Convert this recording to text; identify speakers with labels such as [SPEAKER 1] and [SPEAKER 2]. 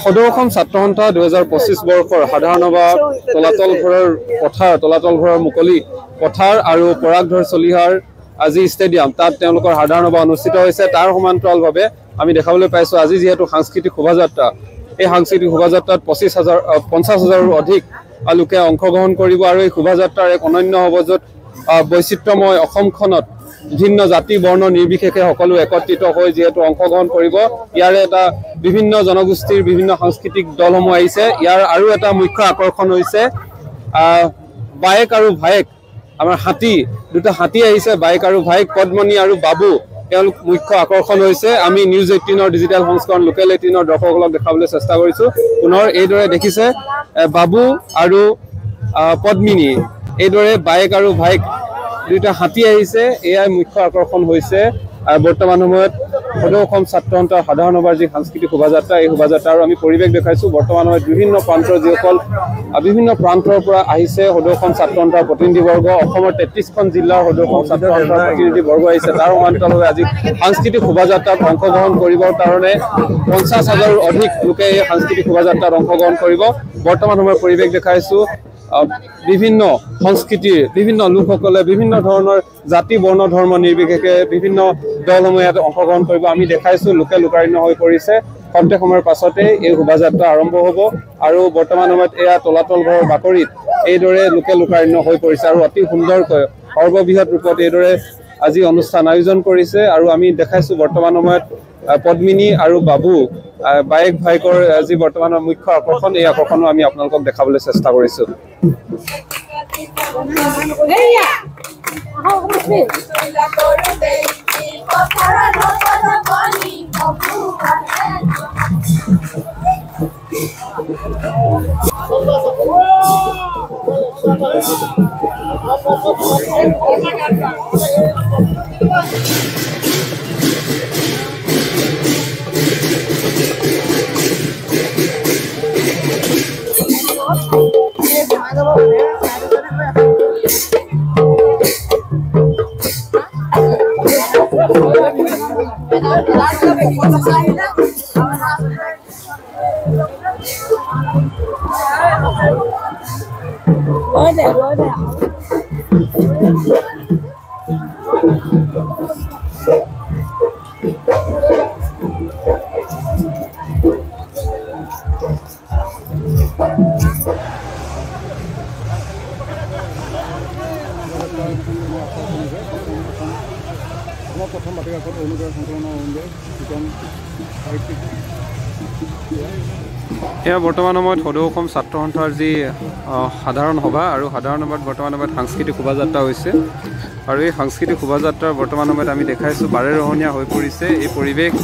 [SPEAKER 1] সদৌ অসম ছাত্ৰ সন্থা 2025 বৰ্ষৰ সাধাৰণ সভা তলাতল ঘৰৰ মুকলি পথাৰ আৰু পৰাগধৰ চলিহাৰ আজি ষ্টেডিয়াম তাত তেওঁলোকৰ সাধাৰণ সভা অনুষ্ঠিত হৈছে। তাৰ সমান্তৰালভাৱে আমি দেখাবলৈ পাইছোঁ আজি যিহেতু সাংস্কৃতিক শোভাযাত্ৰা, এই সাংস্কৃতিক শোভাযাত্ৰাত 50,000ৰো অধিক লোকে অংশগ্ৰহণ কৰিব আৰু এই শোভাযাত্ৰাৰ এক অনন্য হ'ব য'ত বৈচিত্ৰ্যময় অসমখনত বিভিন্ন জাতি বৰ্ণ নিৰ্বিশেষে সকলো একত্ৰিত হৈ যিহেতু অংশগ্ৰহণ কৰিব। ইয়াৰে এটা বিভিন্ন জনগোষ্ঠীৰ বিভিন্ন সাংস্কৃতিক দলসমূহ আহিছে। ইয়াৰ আৰু এটা মুখ্য আকৰ্ষণ হৈছে বায়েক আৰু ভায়েক, আমাৰ দুটা হাতী আহিছে, বায়েক আৰু ভায়েক পদ্মনী আৰু বাবু, তেওঁলোক মুখ্য আকৰ্ষণ হৈছে। আমি নিউজ 18ৰ ডিজিটেল সংস্কৰণ লোকেল 18ৰ দৰ্শকসকলক দেখাবলৈ চেষ্টা কৰিছোঁ। পুনৰ এইদৰে দেখিছে বাবু আৰু পদ্মিনী, এইদৰে বায়েক আৰু ভায়েক দুটা হাতী আহিছে। এয়াই মুখ্য আকৰ্ষণ হৈছে বৰ্তমান সময়ত সদৌ অসম ছাত্ৰ সন্থাৰ সাধাৰণ সভাৰ যি সাংস্কৃতিক শোভাযাত্ৰা, এই শোভাযাত্ৰাৰ আমি পৰিৱেশ দেখাইছোঁ। বৰ্তমান সময়ত বিভিন্ন প্ৰান্তৰ পৰা আহিছে সদৌ অসম ছাত্ৰ সন্থাৰ প্ৰতিনিধিবৰ্গ। অসমৰ 33খন জিলাৰ সদৌ অসম ছাত্ৰ সন্থাৰ প্ৰতিনিধিবৰ্গ আহিছে। তাৰ সমান্তৰালভাৱে আজি সাংস্কৃতিক শোভাযাত্ৰাত অংশগ্ৰহণ কৰিবৰ কাৰণে 50,000ৰো অধিক লোকে এই সাংস্কৃতিক শোভাযাত্ৰাত অংশগ্ৰহণ কৰিব। বৰ্তমান সময়ত পৰিৱেশ দেখাইছোঁ বিভিন্ন সংস্কৃতিৰ বিভিন্ন লোকসকলে বিভিন্ন ধৰণৰ জাতি বৰ্ণ ধৰ্ম নিৰ্বিশেষে বিভিন্ন দলসমূহে ইয়াত অংশগ্ৰহণ কৰিব। আমি দেখাইছোঁ লোকে লোকাৰণ্য হৈ পৰিছে। খন্তেক সময়ৰ পাছতে এই শোভাযাত্ৰা আৰম্ভ হ'ব আৰু বৰ্তমান সময়ত এয়া তলাতল ঘৰৰ বাকৰিত এইদৰে লোকে লোকাৰণ্য হৈ পৰিছে আৰু অতি সুন্দৰকৈ সৰ্ববৃহৎ ৰূপত এইদৰে আজি অনুষ্ঠান আয়োজন কৰিছে। আৰু আমি দেখাইছোঁ বৰ্তমান সময়ত পদ্মিনী আৰু বাবু বায়েক ভায়েকৰ যি বৰ্তমানৰ মুখ্য আকৰ্ষণ, এই আকৰ্ষণো আমি আপোনালোকক দেখাবলৈ চেষ্টা কৰিছোঁ। প্ৰথম বাতৰিকাকত অৰুণোদয় সংকলনৰ এয়া বৰ্তমান সময়ত সদৌ অসম ছাত্ৰ সন্থাৰ যি সাধাৰণ সভা আৰু সাধাৰণ সভাত বৰ্তমান সময়ত সাংস্কৃতিক শোভাযাত্ৰা হৈছে আৰু এই সাংস্কৃতিক শোভাযাত্ৰাৰ বৰ্তমান সময়ত আমি দেখাইছোঁ বাৰেৰহণীয়া হৈ পৰিছে এই পৰিৱেশ।